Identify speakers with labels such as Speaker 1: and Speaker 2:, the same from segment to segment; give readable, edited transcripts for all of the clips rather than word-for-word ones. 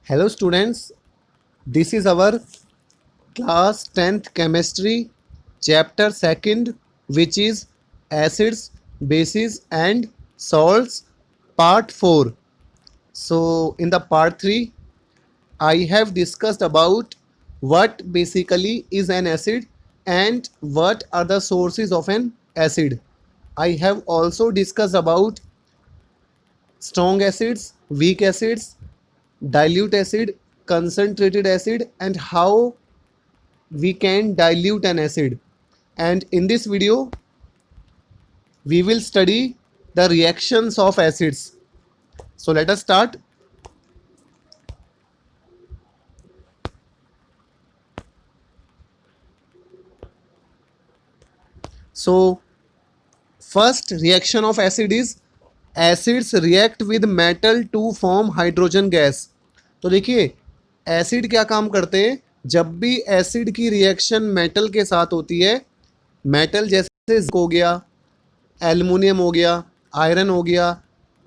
Speaker 1: Hello students, this is our class 10th chemistry chapter 2nd, which is acids, bases and salts part 4. So in the part 3 I have discussed about what basically is an acid and what are the sources of an acid. I have also discussed about strong acids, weak acids, dilute acid, concentrated acid and how we can dilute an acid. And in this video we will study the reactions of acids. So let us start. So first reaction of acid is acids react with metal to form hydrogen gas. तो देखिए acid क्या काम करते हैं, जब भी acid की reaction metal के साथ होती है, मेटल जैसे जिंक हो गया, एल्युमिनियम हो गया, आयरन हो गया,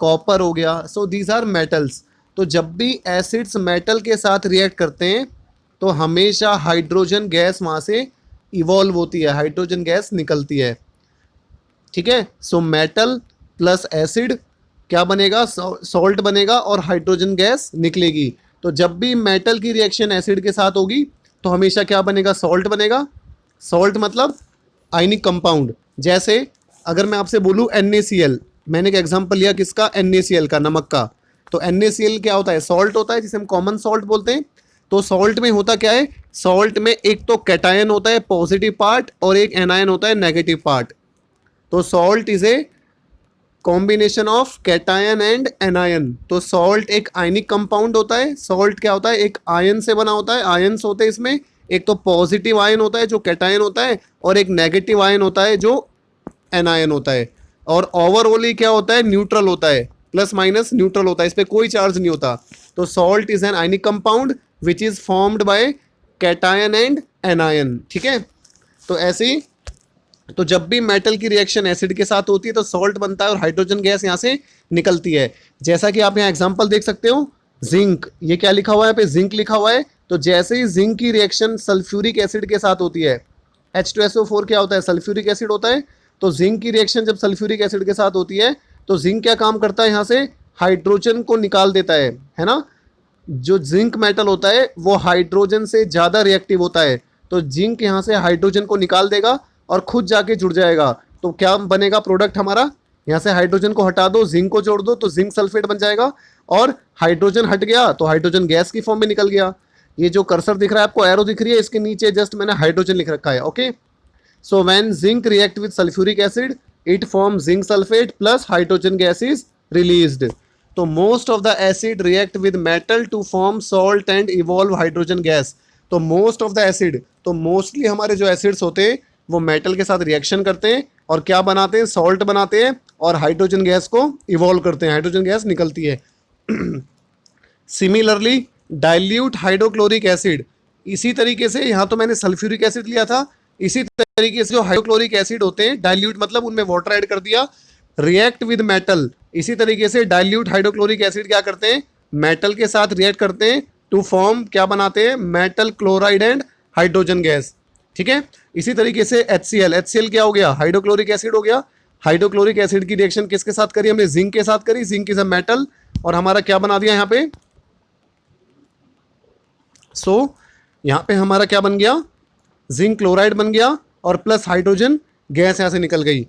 Speaker 1: कॉपर हो गया, सो दीज आर मेटल्स. तो जब भी एसिड्स मेटल के साथ रिएक्ट करते हैं तो हमेशा हाइड्रोजन गैस वहाँ से इवॉल्व होती है, हाइड्रोजन गैस निकलती है. ठीक है. सो मेटल प्लस एसिड क्या बनेगा, सॉल्ट बनेगा और हाइड्रोजन गैस निकलेगी. तो जब भी मेटल की रिएक्शन एसिड के साथ होगी तो हमेशा क्या बनेगा, सॉल्ट बनेगा. सॉल्ट मतलब आयनिक कंपाउंड. जैसे अगर मैं आपसे बोलूँ NaCl, मैंने एक एग्जांपल लिया किसका, NaCl का, नमक का. तो NaCl क्या होता है, सॉल्ट होता है जिसे हम कॉमन सॉल्ट बोलते हैं. तो सॉल्ट में होता क्या है, सॉल्ट में एक तो कैटायन होता है पॉजिटिव पार्ट और एक एनायन होता है नेगेटिव पार्ट. तो salt is a combination of cation and anion. तो सॉल्ट एक आयनिक कंपाउंड होता है. सॉल्ट क्या होता है, एक आयन से बना होता है. आयन्स होते हैं इसमें, एक तो पॉजिटिव आयन होता है जो कैटायन होता है और एक नेगेटिव आयन होता है जो एनायन होता है. और ओवरऑल ही क्या होता है, न्यूट्रल होता है, प्लस माइनस न्यूट्रल होता है, इस पर कोई चार्ज नहीं होता. तो salt is an ionic compound which is formed by cation and anion. ठीक है. तो ऐसे ही तो जब भी मेटल की रिएक्शन एसिड के साथ होती है तो सॉल्ट बनता है और हाइड्रोजन गैस यहाँ से निकलती है. जैसा कि आप यहाँ एग्जांपल देख सकते हो, जिंक, ये क्या लिखा हुआ है, यहाँ पे जिंक लिखा हुआ है. तो जैसे ही जिंक की रिएक्शन सल्फ्यूरिक एसिड के साथ होती है, H2SO4 क्या होता है, सल्फ्यूरिक एसिड होता है. तो जिंक की रिएक्शन जब सल्फ्यूरिक एसिड के साथ होती है तो जिंक क्या काम करता है, यहाँ से हाइड्रोजन को निकाल देता है ना. जो जिंक मेटल होता है वो हाइड्रोजन से ज़्यादा रिएक्टिव होता है. तो जिंक यहाँ से हाइड्रोजन को निकाल देगा और खुद जाके जुड़ जाएगा. तो क्या बनेगा प्रोडक्ट हमारा, यहाँ से हाइड्रोजन को हटा दो, जिंक को जोड़ दो तो जिंक सल्फेट बन जाएगा. और हाइड्रोजन हट गया तो हाइड्रोजन गैस की फॉर्म में निकल गया. ये जो कर्सर दिख रहा है आपको, एरो दिख रही है, इसके नीचे जस्ट मैंने हाइड्रोजन लिख रखा है. Okay. So when zinc react with sulphuric acid it form zinc sulphate plus hydrogen gas is released. तो most of the acid react with metal to form salt and evolve hydrogen gas. तो most of the acid, तो mostly हमारे जो acids होते हैं वो metal के साथ रिएक्शन करते हैं और क्या बनाते हैं, सॉल्ट बनाते हैं और हाइड्रोजन गैस को इवॉल्व करते हैं, हाइड्रोजन गैस निकलती है. सिमिलरली डाइल्यूट हाइड्रोक्लोरिक एसिड, इसी तरीके से यहाँ तो मैंने सल्फ्यूरिक एसिड लिया था, इसी तरीके से जो हाइड्रोक्लोरिक एसिड होते हैं, डाइल्यूट मतलब उनमें वाटर ऐड कर दिया, रिएक्ट विद मेटल. इसी तरीके से डाइल्यूट हाइड्रोक्लोरिक एसिड क्या करते हैं, मेटल के साथ रिएक्ट करते हैं टू फॉर्म, क्या बनाते हैं, metal chloride and hydrogen gas. ठीक है. इसी तरीके से HCl क्या हो गया, हाइड्रोक्लोरिक एसिड हो गया. हाइड्रोक्लोरिक एसिड की रिएक्शन किसके साथ करी हमने, जिंक के साथ करी. जिंक इज अ मेटल और हमारा क्या बना दिया यहाँ पे, यहाँ पे हमारा क्या बन गया, जिंक क्लोराइड बन गया और प्लस हाइड्रोजन गैस यहाँ से निकल गई.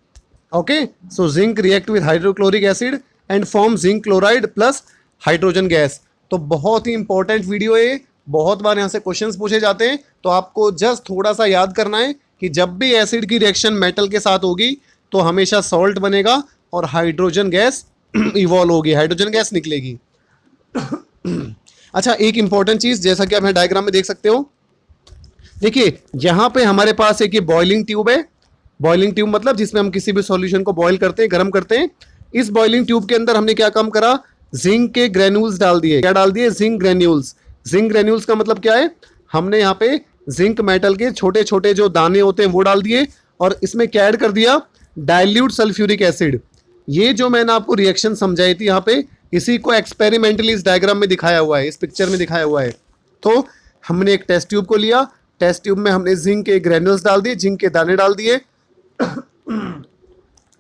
Speaker 1: Okay. So zinc react with hydrochloric acid and form zinc chloride plus hydrogen gas. तो बहुत ही इंपॉर्टेंट वीडियो है, बहुत बार यहाँ से क्वेश्चंस पूछे जाते हैं. तो आपको जस्ट थोड़ा सा याद करना है कि जब भी एसिड की रिएक्शन मेटल के साथ होगी तो हमेशा सॉल्ट बनेगा और हाइड्रोजन गैस इवॉल्व होगी, हाइड्रोजन गैस निकलेगी. अच्छा, एक इंपॉर्टेंट चीज़, जैसा कि आप यहाँ डायग्राम में देख सकते हो, देखिए यहाँ पे हमारे पास एक ये बॉइलिंग ट्यूब है. बॉइलिंग ट्यूब मतलब जिसमें हम किसी भी सॉल्यूशन को बॉयल करते हैं, गर्म करते हैं. इस बॉइलिंग ट्यूब के अंदर हमने क्या काम करा, जिंक के ग्रेन्यूल्स डाल दिए. क्या डाल दिए, जिंक ग्रेन्यूल्स. जिंक ग्रेन्यूल्स का मतलब क्या है, हमने यहाँ पे जिंक मेटल के छोटे छोटे जो दाने होते हैं वो डाल दिए और इसमें क्या ऐड कर दिया, डाइल्यूट सल्फ्यूरिक एसिड. ये जो मैंने आपको रिएक्शन समझाई थी यहाँ पे, इसी को एक्सपेरिमेंटली इस डायग्राम में दिखाया हुआ है, इस पिक्चर में दिखाया हुआ है। तो हमने एक टेस्ट ट्यूब को लिया, टेस्ट ट्यूब में हमने जिंक के ग्रेन्यूल्स डाल दिए, जिंक के दाने डाल दिए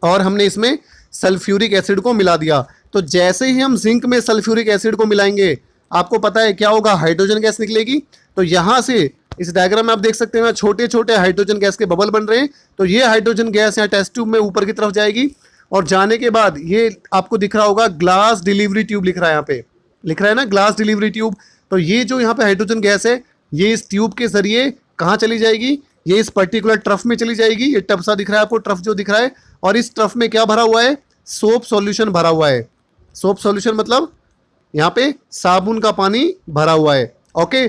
Speaker 1: और हमने इसमें सल्फ्यूरिक एसिड को मिला दिया। तो जैसे ही हम जिंक में सल्फ्यूरिक एसिड को मिलाएंगे, आपको पता है क्या होगा, हाइड्रोजन गैस निकलेगी। तो यहाँ से इस डायग्राम में आप देख सकते हैं छोटे छोटे हाइड्रोजन गैस के बबल बन रहे हैं। तो ये हाइड्रोजन गैस यहाँ टेस्ट ट्यूब में ऊपर की तरफ जाएगी और जाने के बाद ये आपको दिख रहा होगा ग्लास डिलीवरी ट्यूब लिख रहा है, यहाँ पे लिख रहा है ना ग्लास डिलीवरी ट्यूब। तो ये जो यहाँ पे हाइड्रोजन गैस है, ये इस ट्यूब के जरिए कहाँ चली जाएगी, ये इस पर्टिकुलर ट्रफ में चली जाएगी। ये टब सा दिख रहा है आपको, ट्रफ जो दिख रहा है, और इस ट्रफ में क्या भरा हुआ है, सोप सॉल्यूशन भरा हुआ है। सोप सॉल्यूशन मतलब यहाँ पे साबुन का पानी भरा हुआ है। ओके,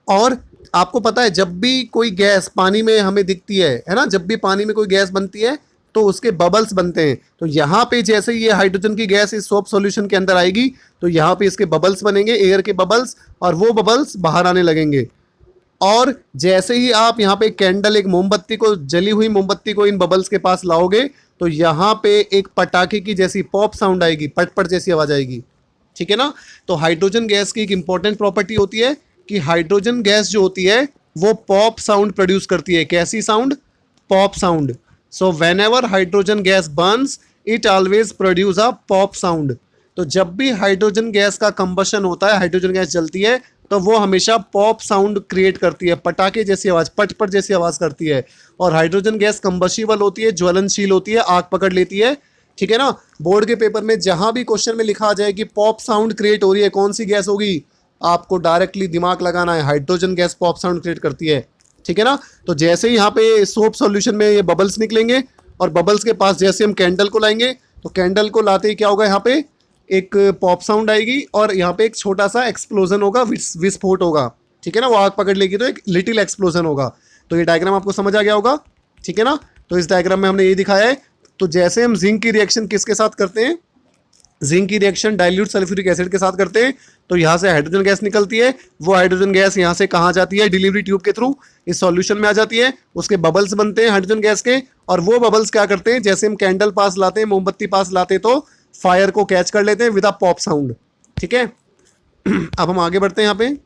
Speaker 1: और आपको पता है जब भी कोई गैस पानी में हमें दिखती है ना, जब भी पानी में कोई गैस बनती है तो उसके बबल्स बनते हैं। तो यहाँ पे जैसे ये हाइड्रोजन की गैस इस सोप सॉल्यूशन के अंदर आएगी तो यहाँ पे इसके बबल्स बनेंगे, एयर के बबल्स, और वो बबल्स बाहर आने लगेंगे। और जैसे ही आप यहाँ पे कैंडल, एक मोमबत्ती को, जली हुई मोमबत्ती को इन बबल्स के पास लाओगे तो यहाँ पे एक पटाखे की जैसी पॉप साउंड आएगी, पटपट जैसी आवाज आएगी। ठीक है ना। तो हाइड्रोजन गैस की एक इंपॉर्टेंट प्रॉपर्टी होती है कि हाइड्रोजन गैस जो होती है वो पॉप साउंड प्रोड्यूस करती है। कैसी sound, pop sound. So when ever hydrogen gas Burns it always produce a pop sound. तो जब भी हाइड्रोजन गैस का कंबशन होता है, हाइड्रोजन गैस जलती है, तो वो हमेशा पॉप साउंड क्रिएट करती है, पटाखे जैसी आवाज, पटपट जैसी आवाज करती है। और हाइड्रोजन गैस कंबशिबल होती है, ज्वलनशील होती है, आग पकड़ लेती है। ठीक है ना। बोर्ड के पेपर में जहां भी क्वेश्चन में लिखा आ जाए कि पॉप साउंड क्रिएट हो रही है, कौन सी गैस होगी, आपको डायरेक्टली दिमाग लगाना है, hydrogen gas pop sound create करती है। ठीक है ना। तो जैसे ही यहाँ पे सोप सॉल्यूशन में ये बबल्स निकलेंगे और बबल्स के पास जैसे हम कैंडल को लाएंगे तो कैंडल को लाते ही क्या होगा, यहाँ पे एक पॉप साउंड आएगी और यहाँ पे एक छोटा सा एक्सप्लोजन होगा, विस्फोट होगा। ठीक है ना। वो आग पकड़ लेगी तो एक लिटिल एक्सप्लोजन होगा। तो ये डायग्राम आपको समझ आ गया होगा। ठीक है ना। तो इस डायग्राम में हमने ये दिखाया है। तो जैसे हम जिंक की रिएक्शन किसके साथ करते हैं, जिंक की रिएक्शन डाइल्यूट सल्फ्यूरिक एसिड के साथ करते हैं, तो यहाँ से हाइड्रोजन गैस निकलती है। वो हाइड्रोजन गैस यहाँ से कहाँ जाती है, डिलीवरी ट्यूब के थ्रू इस सॉल्यूशन में आ जाती है। उसके बबल्स बनते हैं हाइड्रोजन गैस के, और वो बबल्स क्या करते हैं, जैसे हम कैंडल पास लाते हैं, मोमबत्ती पास लाते हैं, तो फायर को कैच कर लेते हैं विद अ पॉप साउंड। ठीक है। अब हम आगे बढ़ते हैं यहाँ पे।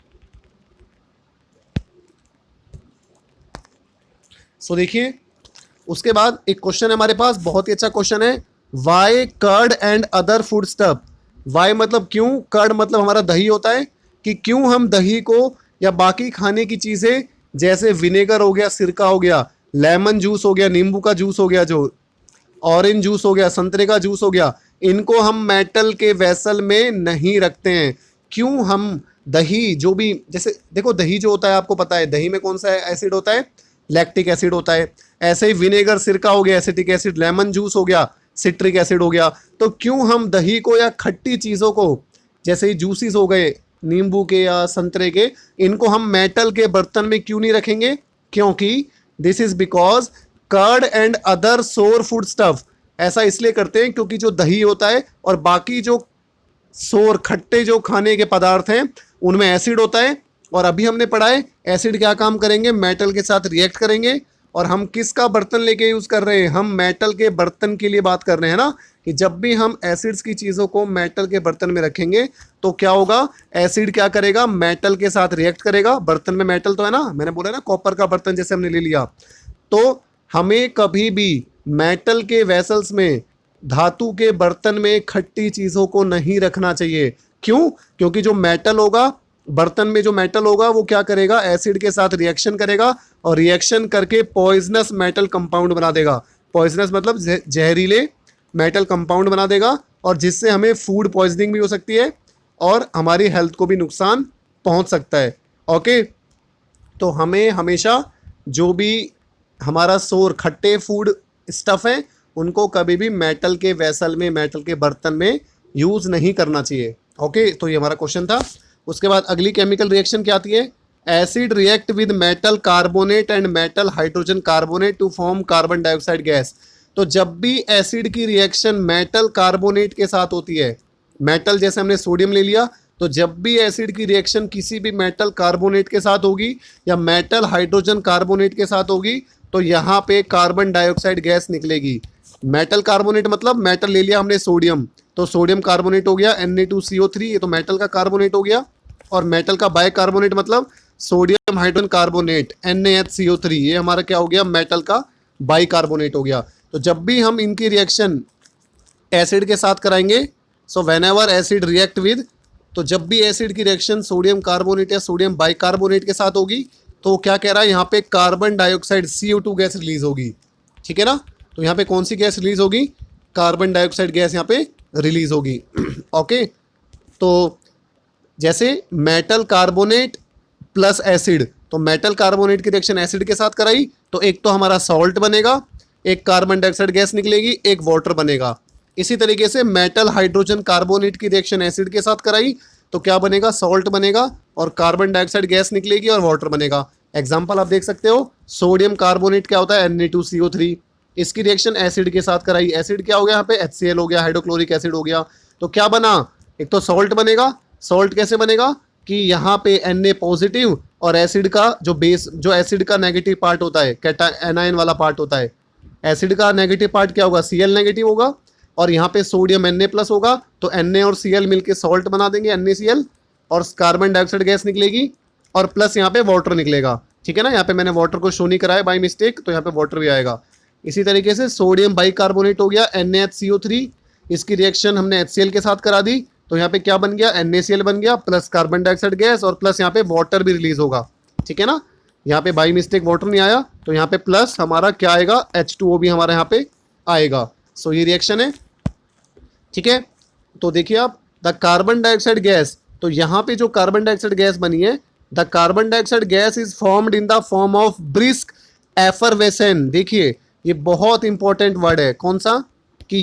Speaker 1: सो देखिए, उसके बाद एक क्वेश्चन है हमारे पास, बहुत ही अच्छा क्वेश्चन है। Why curd and other food stuff. Why मतलब क्यों, कर्ड मतलब हमारा दही होता है, कि क्यों हम दही को या बाकी खाने की चीज़ें जैसे विनेगर हो गया, सिरका हो गया, लेमन जूस हो गया, नींबू का जूस हो गया, जो ऑरेंज जूस हो गया, संतरे का जूस हो गया, इनको हम मेटल के वेसल में नहीं रखते हैं। क्यों हम दही, जो भी, जैसे देखो दही जो होता है आपको पता है दही में कौन सा एसिड होता है, लैक्टिक एसिड होता है। ऐसे ही विनेगर, सिरका हो गया, एसिटिक एसिड, लेमन जूस हो गया, सिट्रिक एसिड हो गया। तो क्यों हम दही को या खट्टी चीज़ों को, जैसे ही जूसेस हो गए नींबू के या संतरे के, इनको हम मेटल के बर्तन में क्यों नहीं रखेंगे, क्योंकि this is because curd and other sour food stuff. ऐसा इसलिए करते हैं क्योंकि जो दही होता है और बाकी जो सोर, खट्टे जो खाने के पदार्थ हैं, उनमें एसिड होता है। और अभी हमने पढ़ा है एसिड क्या काम करेंगे, मेटल के साथ रिएक्ट करेंगे। और हम किसका बर्तन लेके यूज़ कर रहे हैं, हम मेटल के बर्तन के लिए बात कर रहे हैं ना, कि जब भी हम एसिड्स की चीज़ों को मेटल के बर्तन में रखेंगे तो क्या होगा, एसिड क्या करेगा, मेटल के साथ रिएक्ट करेगा। बर्तन में मेटल तो है ना, मैंने बोला ना कॉपर का बर्तन जैसे हमने ले लिया। तो हमें कभी भी मेटल के वेसल्स में, धातु के बर्तन में खट्टी चीज़ों को नहीं रखना चाहिए। क्यों, क्योंकि जो मेटल होगा, बर्तन में जो मेटल होगा वो क्या करेगा, एसिड के साथ रिएक्शन करेगा और रिएक्शन करके पॉइजनस मेटल कंपाउंड बना देगा। पॉइजनस मतलब जहरीले मेटल कंपाउंड बना देगा, और जिससे हमें फूड पॉइजनिंग भी हो सकती है और हमारी हेल्थ को भी नुकसान पहुंच सकता है। ओके। तो हमें हमेशा जो भी हमारा सोर, खट्टे फूड स्टफ है, उनको कभी भी मेटल के वेसल में, मेटल के बर्तन में यूज़ नहीं करना चाहिए। ओके। तो ये हमारा क्वेश्चन था। उसके बाद अगली केमिकल रिएक्शन क्या आती है, acid react with metal carbonate and metal hydrogen carbonate to form carbon dioxide gas. तो जब भी एसिड की रिएक्शन मेटल कार्बोनेट के साथ होती है, मेटल जैसे हमने सोडियम ले लिया, तो जब भी एसिड की रिएक्शन किसी भी मेटल कार्बोनेट के साथ होगी या मेटल हाइड्रोजन कार्बोनेट के साथ होगी, तो यहाँ पे कार्बन डाइऑक्साइड गैस निकलेगी। मेटल कार्बोनेट मतलब मेटल ले लिया हमने सोडियम, तो सोडियम कार्बोनेट हो गया Na2CO3, ये तो मेटल का कार्बोनेट हो गया। और मेटल का बाइकार्बोनेट मतलब सोडियम हाइड्रोजन कार्बोनेट NaHCO3, ये हमारा क्या हो गया, मेटल का बाइकार्बोनेट हो गया। तो जब भी हम इनकी रिएक्शन एसिड के साथ कराएंगे, so when ever acid react with, तो जब भी एसिड की रिएक्शन सोडियम कार्बोनेट या सोडियम बाइकार्बोनेट के साथ होगी, तो क्या कह रहा है यहाँ पे, carbon dioxide CO2 gas release होगी। ठीक है ना, तो यहाँ पे कौन सी गैस रिलीज होगी, कार्बन डाइऑक्साइड गैस यहाँ पे रिलीज होगी। ओके, तो जैसे मेटल कार्बोनेट प्लस एसिड, तो मेटल कार्बोनेट की रिएक्शन एसिड के साथ कराई तो एक तो हमारा सॉल्ट बनेगा, एक कार्बन डाइऑक्साइड गैस निकलेगी, एक वाटर बनेगा। इसी तरीके से मेटल हाइड्रोजन कार्बोनेट की रिएक्शन एसिड के साथ कराई तो क्या बनेगा, सॉल्ट बनेगा और कार्बन डाइऑक्साइड गैस निकलेगी और वाटर बनेगा। एग्जाम्पल आप देख सकते हो, सोडियम कार्बोनेट क्या होता है, Na2CO3, इसकी रिएक्शन एसिड के साथ कराई, एसिड क्या हो गया यहाँ पे, HCl हो गया, हाइड्रोक्लोरिक एसिड हो गया। तो क्या बना, एक तो सॉल्ट बनेगा, सॉल्ट कैसे बनेगा कि यहाँ पे Na पॉजिटिव और एसिड का जो बेस, जो एसिड का नेगेटिव पार्ट होता है, एनायन वाला पार्ट होता है, एसिड का नेगेटिव पार्ट क्या होगा, Cl नेगेटिव होगा, और यहाँ पे सोडियम Na प्लस होगा, तो Na और Cl मिलके सॉल्ट बना देंगे NaCl, और कार्बन डाइऑक्साइड गैस निकलेगी और प्लस यहाँ पे वाटर निकलेगा। ठीक है ना, यहाँ पे मैंने वाटर को शो नहीं कराया बाई मिस्टेक, तो यहाँ पे वाटर भी आएगा। इसी तरीके से सोडियम बाइकार्बोनेट हो गया NaHCO3, इसकी रिएक्शन हमने HCl के साथ करा दी, तो यहाँ पे क्या बन गया, NaCl बन गया प्लस कार्बन डाइऑक्साइड गैस और प्लस यहाँ पे वाटर भी रिलीज होगा। ठीक है ना, यहाँ पे बाई मिस्टेक वाटर नहीं आया, तो यहाँ पे प्लस हमारा क्या आएगा, H2O भी हमारा यहाँ पे आएगा। सो ये रिएक्शन है। ठीक है, तो देखिए आप, द कार्बन डाइऑक्साइड गैस, तो यहाँ पे जो कार्बन डाइऑक्साइड गैस बनी है, the carbon dioxide gas is formed in the form of brisk effervescent. देखिए ये बहुत इंपॉर्टेंट वर्ड है, कौन सा, कि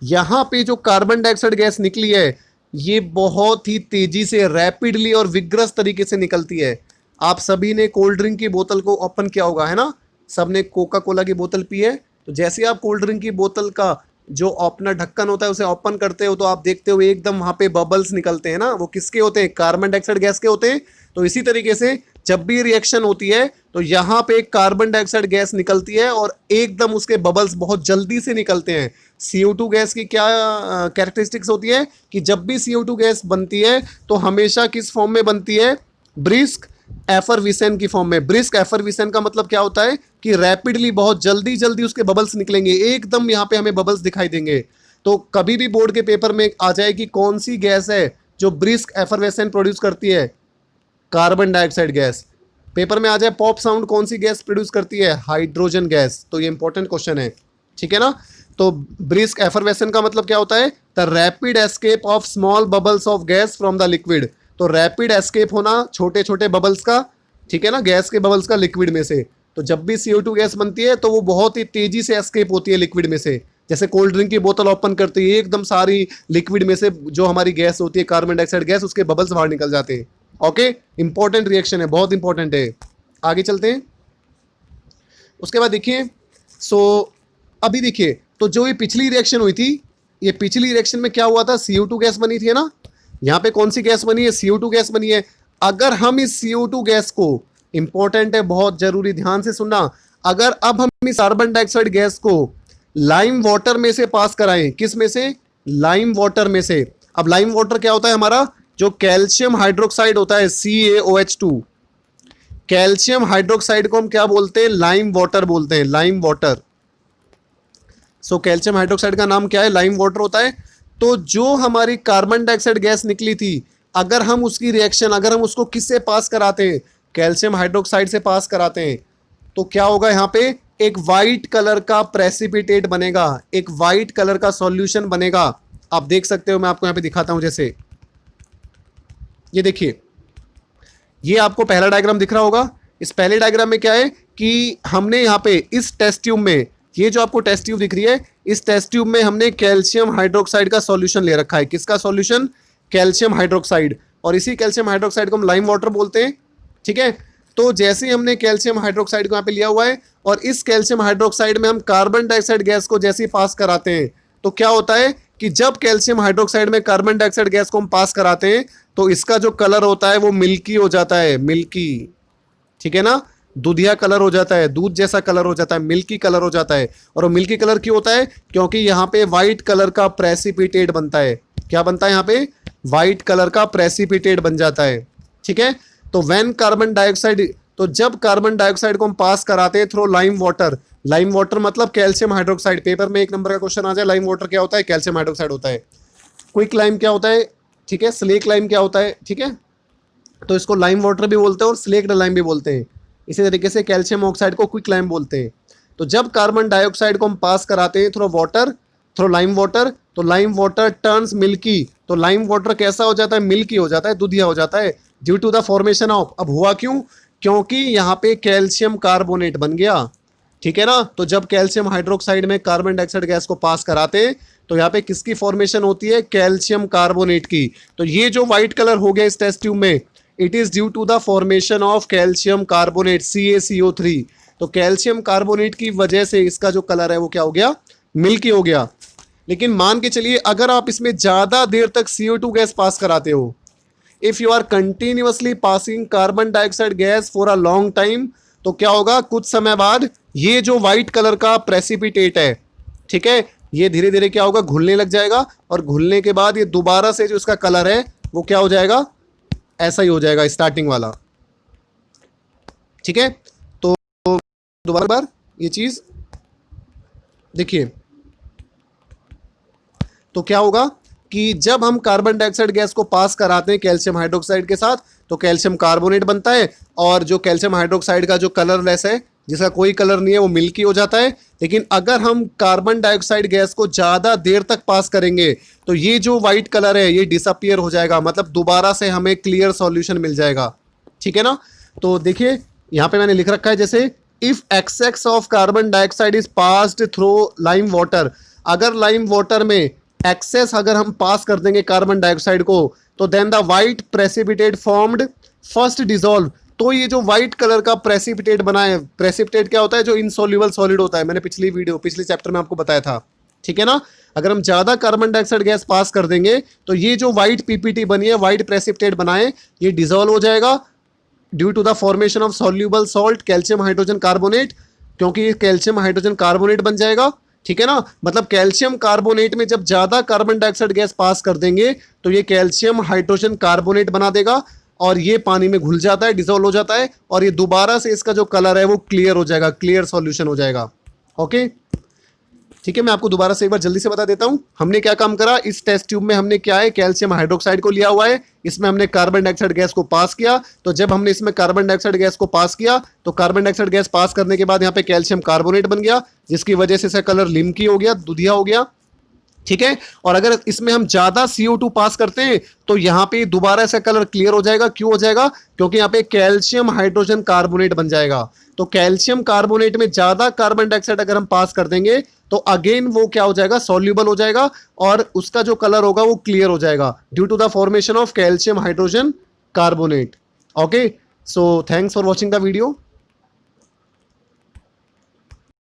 Speaker 1: यहाँ पे जो कार्बन डाइऑक्साइड गैस निकली है, ये बहुत ही तेजी से, रैपिडली और विग्रस तरीके से निकलती है। आप सभी ने कोल्ड ड्रिंक की बोतल को ओपन किया होगा, है ना, सबने कोका कोला की बोतल पी है, तो जैसे आप कोल्ड ड्रिंक की बोतल का जो ओपनर ढक्कन होता है उसे ओपन करते हो, तो आप देखते हो एकदम वहाँ पे बबल्स निकलते हैं ना, वो किसके होते हैं, कार्बन डाइऑक्साइड गैस के होते हैं। तो इसी तरीके से जब भी रिएक्शन होती है तो यहाँ पे कार्बन डाइऑक्साइड गैस निकलती है और एकदम उसके बबल्स बहुत जल्दी से निकलते हैं। CO2 गैस की क्या कैरेक्टरिस्टिक्स होती है कि जब भी CO2 गैस बनती है तो हमेशा किस फॉर्म में बनती है, ब्रिस्क एफरविसेंट की फॉर्म में। ब्रिस्क एफरविसेंट का मतलब क्या होता है कि रैपिडली, बहुत जल्दी जल्दी उसके बबल्स निकलेंगे, एकदम यहाँ पे हमें बबल्स दिखाई देंगे। तो कभी भी बोर्ड के पेपर में आ जाए कि कौन सी गैस है जो ब्रिस्क एफरवेसेंट प्रोड्यूस करती है, कार्बन डाइऑक्साइड गैस। पेपर में आ जाए पॉप साउंड, कौन सी गैस प्रोड्यूस करती है, हाइड्रोजन गैस। तो ये इंपॉर्टेंट क्वेश्चन है। ठीक है ना, तो ब्रिस्क एफरवेसेंट का मतलब क्या होता है, the rapid escape of small bubbles of gas from the liquid. तो रैपिड एस्केप होना छोटे छोटे बबल्स का, ठीक है ना, गैस के बबल्स का लिक्विड में से। तो जब भी CO2 गैस बनती है तो वो बहुत ही तेजी से एस्केप होती है लिक्विड में से। जैसे कोल्ड ड्रिंक की बोतल ओपन करती है, एकदम सारी लिक्विड में से जो हमारी गैस होती है, कार्बन डाइऑक्साइड गैस, उसके बबल्स बाहर निकल जाते हैं। ओके, इंपॉर्टेंट रिएक्शन है, बहुत इंपॉर्टेंट है। आगे चलते हैं। उसके बाद देखिए, अभी देखिए, तो जो ये पिछली रिएक्शन हुई थी, ये पिछली रिएक्शन में क्या हुआ था, CO2 गैस बनी थी, है ना। यहाँ पे कौन सी गैस बनी है, CO2 गैस बनी है। अगर हम इस CO2 गैस को, इंपॉर्टेंट है, बहुत जरूरी, ध्यान से सुनना, अगर अब हम इस कार्बन डाइऑक्साइड गैस को लाइम वाटर में से पास कराएं, किस में से, लाइम वाटर में से। अब लाइम वाटर क्या होता है हमारा, जो कैल्शियम हाइड्रोक्साइड होता है, CaOH2, कैल्शियम हाइड्रोक्साइड को हम क्या बोलते हैं, लाइम वाटर बोलते हैं, लाइम वाटर। कैल्शियम हाइड्रोक्साइड का नाम क्या है, लाइम वाटर होता है। तो जो हमारी कार्बन डाइऑक्साइड गैस निकली थी, अगर हम उसकी रिएक्शन, अगर हम उसको किससे पास कराते हैं, कैल्शियम हाइड्रोक्साइड से पास कराते हैं, तो क्या होगा, यहाँ पे एक वाइट कलर का प्रेसिपिटेट बनेगा, एक वाइट कलर का सॉल्यूशन बनेगा। आप देख सकते हो, मैं आपको यहाँ पे दिखाता हूं, जैसे ये देखिए, ये आपको पहला डायग्राम दिख रहा होगा। इस पहले डायग्राम में क्या है कि हमने यहाँ पे इस टेस्ट ट्यूब में, ये जो आपको टेस्ट ट्यूब दिख रही है, इस टेस्ट ट्यूब में हमने कैल्शियम हाइड्रोक्साइड का सॉल्यूशन ले रखा है। किसका सॉल्यूशन, कैल्शियम हाइड्रोक्साइड। और इसी कैल्शियम हाइड्रोक्साइड को हम लाइम वाटर बोलते हैं। ठीक है, तो जैसे हमने कैल्शियम हाइड्रोक्साइड को यहाँ पे लिया हुआ है और इस कैल्शियम हाइड्रोक्साइड में हम कार्बन डाइऑक्साइड गैस को जैसे ही पास कराते हैं, तो क्या होता है कि जब कैल्शियम हाइड्रोक्साइड में कार्बन डाइऑक्साइड गैस को हम पास कराते हैं तो इसका जो कलर होता है वो मिल्की हो जाता है, मिल्की। ठीक है ना, दूधिया कलर हो जाता है, दूध जैसा कलर हो जाता है, मिल्की कलर हो जाता है। और वो मिल्की कलर क्यों होता है? क्योंकि यहाँ पे व्हाइट कलर का प्रेसिपिटेट बनता है। क्या बनता है यहाँ पे? व्हाइट कलर का प्रेसिपिटेट बन जाता है। ठीक है, तो व्हेन कार्बन डाइऑक्साइड, तो जब कार्बन डाइऑक्साइड को हम पास कराते हैं through lime water, lime water मतलब कैल्शियम हाइड्रोक्साइड, पेपर में 1 नंबर का क्वेश्चन आ जाए, लाइम वाटर क्या होता है? कैल्शियम हाइड्रोक्साइड होता है। क्विक लाइम क्या होता है? ठीक है, स्लेक लाइम क्या होता है? ठीक है, तो इसको लाइम वाटर भी बोलते हैं और स्लेक्ड लाइम भी बोलते हैं। इसी तरीके से कैल्शियम ऑक्साइड को क्विक लाइम बोलते हैं। तो जब कार्बन डाइऑक्साइड को हम पास कराते हैं through water, through lime water, तो लाइम वाटर टर्न्स मिल्की, तो लाइम वाटर कैसा हो जाता है? मिल्की हो जाता है, दूधिया हो जाता है, due to the formation of, अब हुआ क्यों? क्योंकि यहाँ पे कैल्शियम कार्बोनेट बन गया। ठीक है ना, तो जब कैल्शियम हाइड्रोक्साइड में कार्बन डाइऑक्साइड गैस को पास कराते हैं तो यहाँ पे किसकी फॉर्मेशन होती है? कैल्शियम कार्बोनेट की। तो ये जो व्हाइट कलर हो गया इस टेस्ट ट्यूब में, it is due to the formation of calcium carbonate CaCO3। तो कैल्शियम कार्बोनेट की वजह से इसका जो कलर है वो क्या हो गया? मिल्की हो गया। लेकिन मान के चलिए अगर आप इसमें ज़्यादा देर तक CO2 गैस पास कराते हो, if you are continuously passing carbon dioxide gas for a long time, तो क्या होगा? कुछ समय बाद ये जो व्हाइट कलर का प्रेसिपिटेट है, ठीक है, ये धीरे धीरे क्या होगा? घुलने लग जाएगा, और घुलने के बाद ये दोबारा से जो इसका कलर है वो क्या हो जाएगा? ऐसा ही हो जाएगा, स्टार्टिंग वाला। ठीक है, तो दोबारा बार ये चीज देखिए, तो क्या होगा कि जब हम कार्बन डाइऑक्साइड गैस को पास कराते हैं कैल्शियम हाइड्रोक्साइड के साथ, तो कैल्शियम कार्बोनेट बनता है, और जो कैल्शियम हाइड्रोक्साइड का जो कलरलेस है, जिसका कोई कलर नहीं है, वो मिल्की हो जाता है। लेकिन अगर हम कार्बन डाइऑक्साइड गैस को ज़्यादा देर तक पास करेंगे तो ये जो वाइट कलर है ये डिसअपियर हो जाएगा, मतलब दोबारा से हमें क्लियर सॉल्यूशन मिल जाएगा। ठीक है ना, तो देखिए यहाँ पे मैंने लिख रखा है, जैसे if excess of carbon dioxide is passed through lime water, अगर लाइम वाटर में एक्सेस अगर हम पास कर देंगे कार्बन डाइऑक्साइड को, तो then the white precipitate formed first dissolve, तो ये जो व्हाइट कलर का प्रेसिपिटेट बना है, प्रेसिपिटेट क्या होता है? जो इनसॉल्युबल सॉलिड होता है, मैंने पिछले चैप्टर में आपको बताया था। ठीक है ना, अगर हम ज़्यादा कार्बन डाइऑक्साइड गैस पास कर देंगे तो ये जो व्हाइट पीपीटी बनी है, व्हाइट प्रेसिपिटेट बनाए, ये डिसॉल्व हो जाएगा due to the formation of soluble salt calcium hydrogen carbonate, क्योंकि ये कैल्शियम हाइड्रोजन कार्बोनेट बन जाएगा। ठीक है ना, मतलब कैल्शियम कार्बोनेट में जब ज़्यादा कार्बन डाइऑक्साइड गैस पास कर देंगे तो ये कैल्शियम हाइड्रोजन कार्बोनेट बना देगा, और ये पानी में घुल जाता है, डिसॉल्व हो जाता है, और ये दोबारा से इसका जो कलर है वो क्लियर हो जाएगा, क्लियर सॉल्यूशन हो जाएगा। ओके, ठीक है, मैं आपको दोबारा से एक बार जल्दी से बता देता हूं हमने क्या काम करा। इस टेस्ट ट्यूब में हमने क्या है? कैल्शियम हाइड्रोक्साइड को लिया हुआ है, इसमें हमने कार्बन डाइऑक्साइड गैस को पास किया। तो जब हमने इसमें कार्बन डाइऑक्साइड गैस को पास किया तो कार्बन डाइऑक्साइड गैस पास करने के बाद यहाँ पे कैल्शियम कार्बोनेट बन गया, जिसकी वजह से इसका कलर लिम्की हो गया, दूधिया हो गया। ठीक है, और अगर इसमें हम ज्यादा CO2 पास करते हैं तो यहाँ पे दोबारा से कलर क्लियर हो जाएगा। क्यों हो जाएगा? क्योंकि यहाँ पे कैल्शियम हाइड्रोजन कार्बोनेट बन जाएगा। तो कैल्शियम कार्बोनेट में ज्यादा कार्बन डाइऑक्साइड अगर हम पास कर देंगे तो अगेन वो क्या हो जाएगा? सॉल्युबल हो जाएगा, और उसका जो कलर होगा वो क्लियर हो जाएगा due to the formation of calcium hydrogen carbonate. Okay, so thanks for watching the video.